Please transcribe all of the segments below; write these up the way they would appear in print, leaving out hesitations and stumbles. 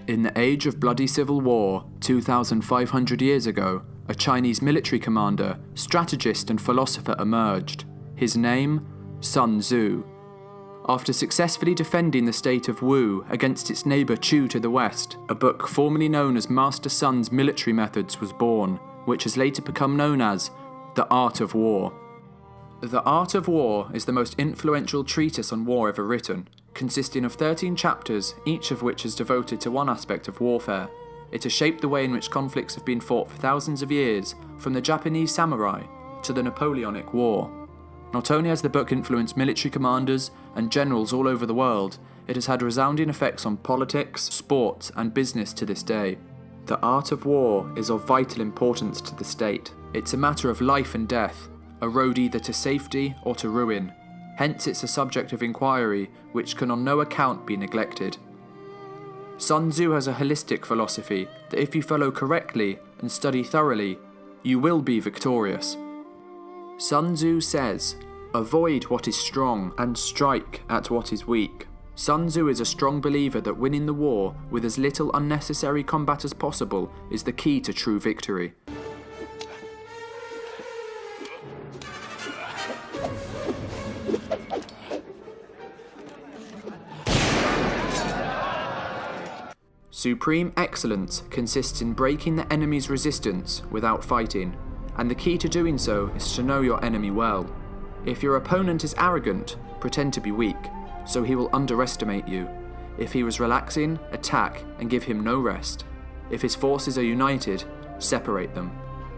In the age of bloody civil war, 2,500 years ago, a Chinese military commander, strategist and philosopher emerged. His name? Sun Tzu. After successfully defending the state of Wu against its neighbour Chu to the west, a book formerly known as Master Sun's Military Methods was born, which has later become known as The Art of War. The Art of War is the most influential treatise on war ever written, consisting of 13 chapters, each of which is devoted to one aspect of warfare. It has shaped the way in which conflicts have been fought for thousands of years, from the Japanese samurai to the Napoleonic War. Not only has the book influenced military commanders and generals all over the world, it has had resounding effects on politics, sports, and business to this day. The art of war is of vital importance to the state. It's a matter of life and death, a road either to safety or to ruin. Hence it's a subject of inquiry which can on no account be neglected. Sun Tzu has a holistic philosophy that if you follow correctly and study thoroughly, you will be victorious. Sun Tzu says, "Avoid what is strong and strike at what is weak." Sun Tzu is a strong believer that winning the war with as little unnecessary combat as possible is the key to true victory. Supreme excellence consists in breaking the enemy's resistance without fighting, and the key to doing so is to know your enemy well. If your opponent is arrogant, pretend to be weak, so he will underestimate you. If he was relaxing, attack and give him no rest. If his forces are united, separate them.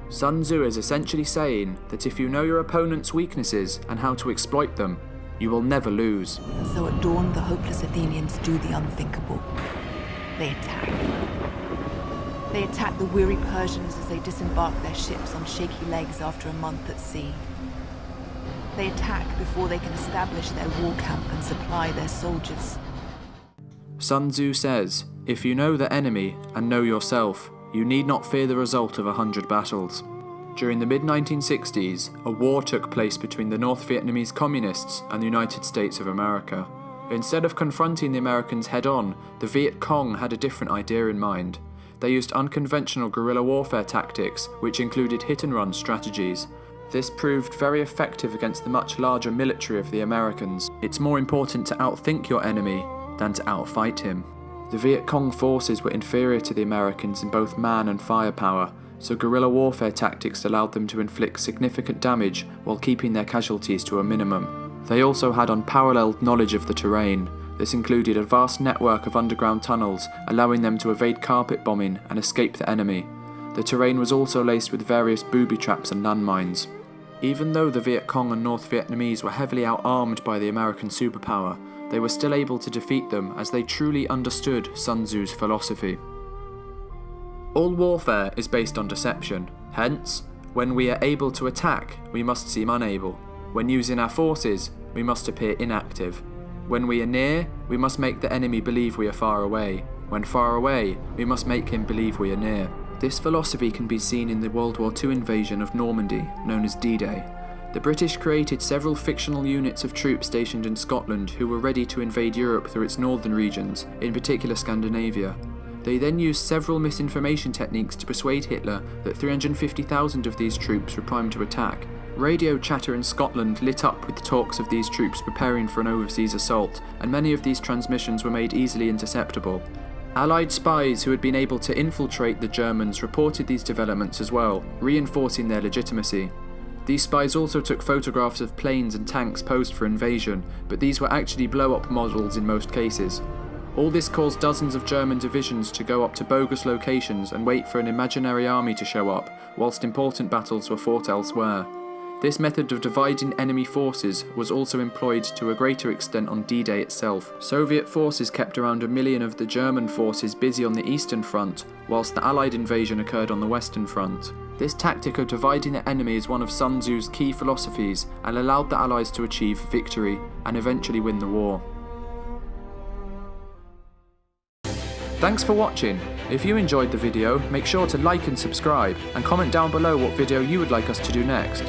Sun Tzu is essentially saying that if you know your opponent's weaknesses and how to exploit them, you will never lose. And so at dawn, the hopeless Athenians do the unthinkable. They attack. They attack the weary Persians as they disembark their ships on shaky legs after a month at sea. They attack before they can establish their war camp and supply their soldiers. Sun Tzu says, if you know the enemy and know yourself, you need not fear the result of 100 battles. During the mid-1960s, a war took place between the North Vietnamese Communists and the United States of America. Instead of confronting the Americans head-on, the Viet Cong had a different idea in mind. They used unconventional guerrilla warfare tactics, which included hit-and-run strategies. This proved very effective against the much larger military of the Americans. It's more important to outthink your enemy than to outfight him. The Viet Cong forces were inferior to the Americans in both man and firepower, so guerrilla warfare tactics allowed them to inflict significant damage while keeping their casualties to a minimum. They also had unparalleled knowledge of the terrain. This included a vast network of underground tunnels, allowing them to evade carpet bombing and escape the enemy. The terrain was also laced with various booby traps and landmines. Even though the Viet Cong and North Vietnamese were heavily out-armed by the American superpower, they were still able to defeat them as they truly understood Sun Tzu's philosophy. All warfare is based on deception. Hence, when we are able to attack, we must seem unable. When using our forces, we must appear inactive. When we are near, we must make the enemy believe we are far away. When far away, we must make him believe we are near. This philosophy can be seen in the World War II invasion of Normandy, known as D-Day. The British created several fictional units of troops stationed in Scotland who were ready to invade Europe through its northern regions, in particular Scandinavia. They then used several misinformation techniques to persuade Hitler that 350,000 of these troops were primed to attack. Radio chatter in Scotland lit up with talks of these troops preparing for an overseas assault, and many of these transmissions were made easily interceptable. Allied spies who had been able to infiltrate the Germans reported these developments as well, reinforcing their legitimacy. These spies also took photographs of planes and tanks posed for invasion, but these were actually blow-up models in most cases. All this caused dozens of German divisions to go up to bogus locations and wait for an imaginary army to show up, whilst important battles were fought elsewhere. This method of dividing enemy forces was also employed to a greater extent on D-Day itself. Soviet forces kept around 1 million of the German forces busy on the Eastern Front, whilst the Allied invasion occurred on the Western Front. This tactic of dividing the enemy is one of Sun Tzu's key philosophies and allowed the Allies to achieve victory and eventually win the war. Thanks for watching. If you enjoyed the video, make sure to like and subscribe, and comment down below what video you would like us to do next.